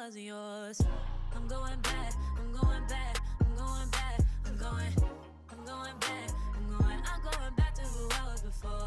wasn't yours. I'm going back, I'm going back, I'm going back, I'm going back, I'm going back to who I was before.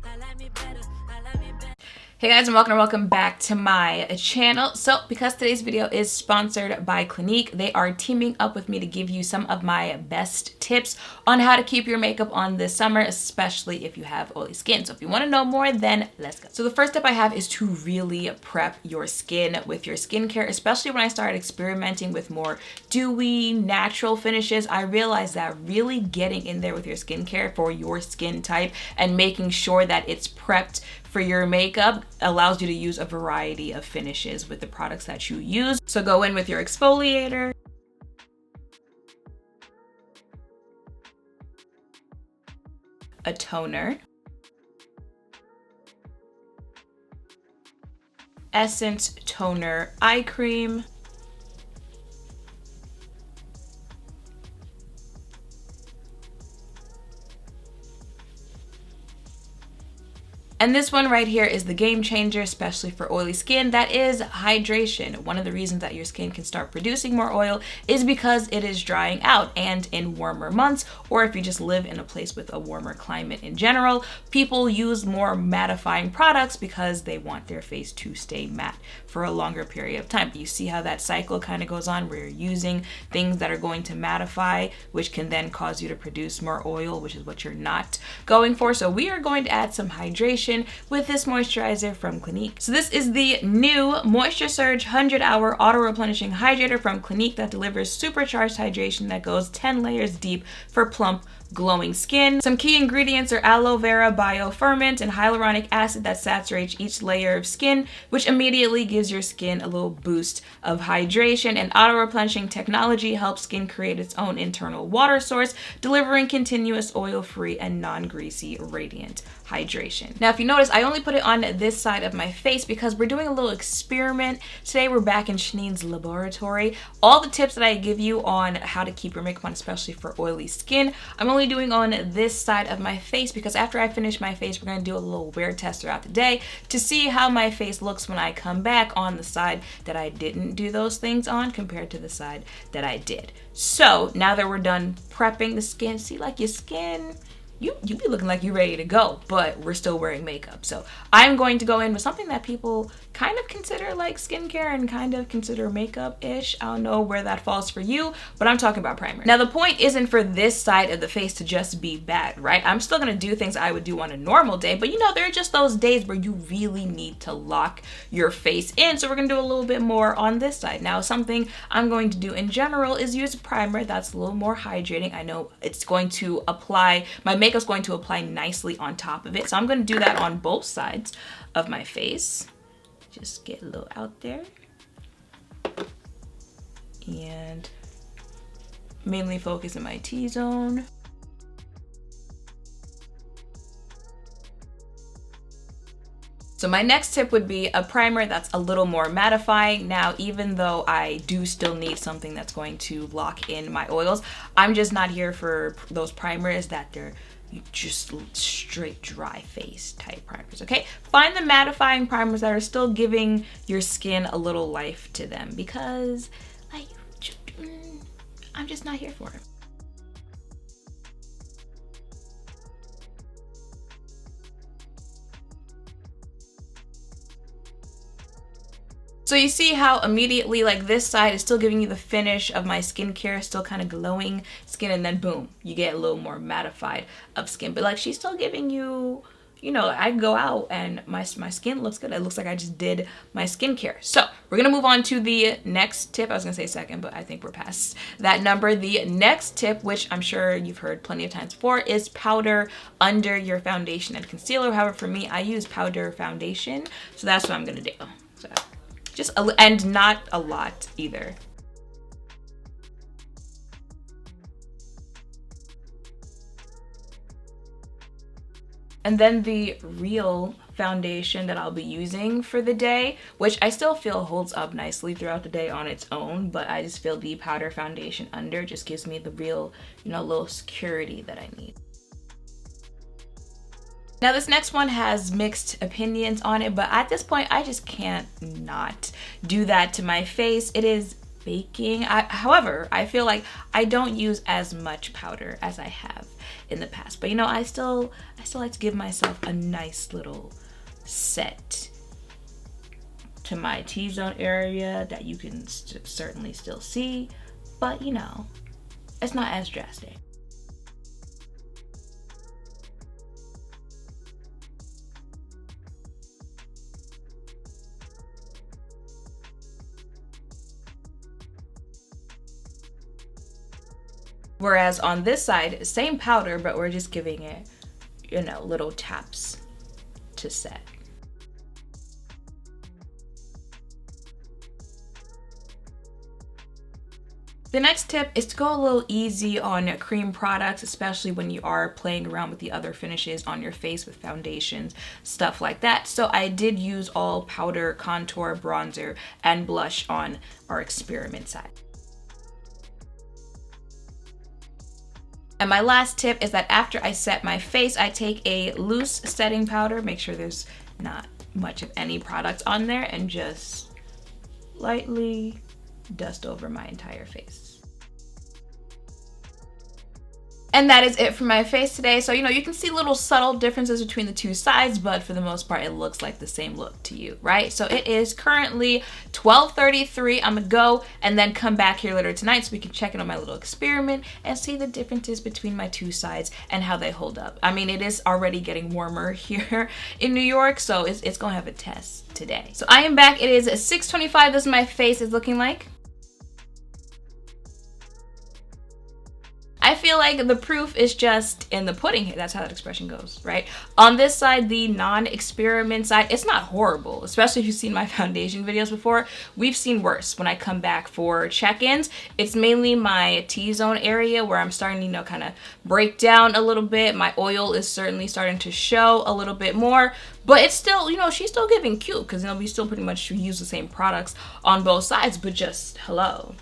I like me better, I like me better. Hey guys, and welcome back to my channel. So because today's video is sponsored by Clinique, they are teaming up with me to give you some of my best tips on how to keep your makeup on this summer, especially if you have oily skin. So if you want to know more, then let's go. So the first tip I have is to really prep your skin with your skincare, especially when I started experimenting with more dewy, natural finishes. I realized that really getting in there with your skincare for your skin type and making sure that it's prepped for your makeup allows you to use a variety of finishes with the products that you use. So go in with your exfoliator, a toner, Essence Toner Eye Cream, and this one right here is the game changer, especially for oily skin. That is hydration. One of the reasons that your skin can start producing more oil is because it is drying out. And in warmer months, or if you just live in a place with a warmer climate in general, people use more mattifying products because they want their face to stay matte for a longer period of time. You see how that cycle kind of goes on, where you're using things that are going to mattify, which can then cause you to produce more oil, which is what you're not going for. So we are going to add some hydration with this moisturizer from Clinique. So this is the new Moisture Surge 100-hour auto-replenishing hydrator from Clinique that delivers supercharged hydration that goes 10 layers deep for plump, glowing skin. Some key ingredients are aloe vera bioferment and hyaluronic acid that saturates each layer of skin, which immediately gives your skin a little boost of hydration. And auto-replenishing technology helps skin create its own internal water source, delivering continuous oil-free and non-greasy radiant hydration. Now, if you notice, I only put it on this side of my face because we're doing a little experiment. Today, we're back in Shanine's laboratory. All the tips that I give you on how to keep your makeup on, especially for oily skin, I'm only doing on this side of my face because after I finish my face, we're going to do a little wear test throughout the day to see how my face looks when I come back on the side that I didn't do those things on compared to the side that I did. So now that we're done prepping the skin, see, like your skin, you be looking like you're ready to go, but we're still wearing makeup. So I'm going to go in with something that people kind of consider like skincare and kind of consider makeup-ish. I don't know where that falls for you, but I'm talking about primer. Now, the point isn't for this side of the face to just be bad, right? I'm still gonna do things I would do on a normal day, but you know, there are just those days where you really need to lock your face in. So we're gonna do a little bit more on this side. Now, something I'm going to do in general is use a primer that's a little more hydrating. I know it's going to apply, my makeup's going to apply nicely on top of it. So I'm gonna do that on both sides of my face. Just get a little out there and mainly focus in my T-zone. So my next tip would be a primer that's a little more mattifying. Now, even though I do still need something that's going to lock in my oils, I'm just not here for those primers that they're just straight dry face type primers, okay? Find the mattifying primers that are still giving your skin a little life to them because I'm just not here for it. So you see how immediately, like, this side is still giving you the finish of my skincare, still kind of glowing skin, and then boom, you get a little more mattified of skin. But like, she's still giving you, you know, I go out and my skin looks good. It looks like I just did my skincare. So we're gonna move on to the next tip. I was gonna say second, but I think we're past that number. The next tip, which I'm sure you've heard plenty of times before, is powder under your foundation and concealer. However, for me, I use powder foundation, so that's what I'm gonna do. So just and not a lot either. And then the real foundation that I'll be using for the day, which I still feel holds up nicely throughout the day on its own, but I just feel the powder foundation under just gives me the real, you know, little security that I need. Now this next one has mixed opinions on it, but at this point I just can't not do that to my face. It is baking. However, I feel like I don't use as much powder as I have in the past. But you know, I still like to give myself a nice little set to my T-zone area that you can certainly still see, but you know, it's not as drastic. Whereas on this side, same powder, but we're just giving it, you know, little taps to set. The next tip is to go a little easy on cream products, especially when you are playing around with the other finishes on your face with foundations, stuff like that. So I did use all powder, contour, bronzer, and blush on our experiment side. And my last tip is that after I set my face, I take a loose setting powder, make sure there's not much of any product on there, and just lightly dust over my entire face. And that is it for my face today. So, you know, you can see little subtle differences between the two sides, but for the most part, it looks like the same look to you, right? So it is currently 12:33. I'm gonna go and then come back here later tonight so we can check in on my little experiment and see the differences between my two sides and how they hold up. I mean, it is already getting warmer here in New York, so it's gonna have a test today. So I am back. It is 6:25. This is my face is looking like. I feel like the proof is just in the pudding here. That's how that expression goes, right? On this side, the non-experiment side, it's not horrible, especially if you've seen my foundation videos before. We've seen worse when I come back for check-ins. It's mainly my T-zone area where I'm starting to, you know, kind of break down a little bit. My oil is certainly starting to show a little bit more, but it's still, you know, she's still giving cute because, you know, we still pretty much use the same products on both sides, but just hello.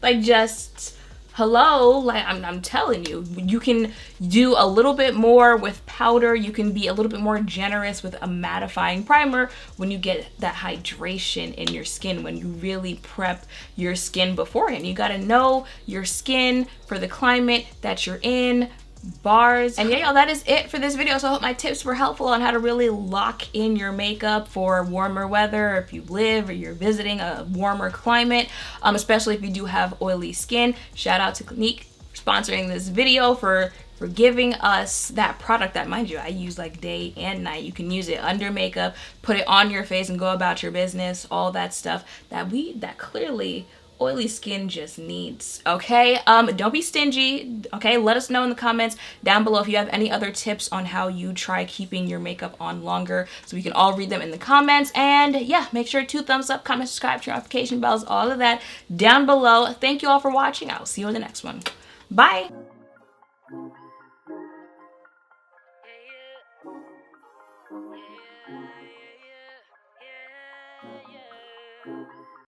Like just... hello, like I'm telling you, you can do a little bit more with powder. You can be a little bit more generous with a mattifying primer when you get that hydration in your skin, when you really prep your skin beforehand. You gotta know your skin for the climate that you're in. Bars. And yeah, y'all, that is it for this video. So I hope my tips were helpful on how to really lock in your makeup for warmer weather, if you live or you're visiting a warmer climate, especially if you do have oily skin. Shout out to Clinique for sponsoring this video, for giving us that product that, mind you, I use like day and night. You can use it under makeup, put it on your face and go about your business, all that stuff that clearly oily skin just needs, okay? Don't be stingy, okay? Let us know in the comments down below if you have any other tips on how you try keeping your makeup on longer, so we can all read them in the comments. And yeah, make sure to thumbs up, comment, subscribe, turn notification bells, all of that down below. Thank you all for watching. I'll see you in the next one. Bye.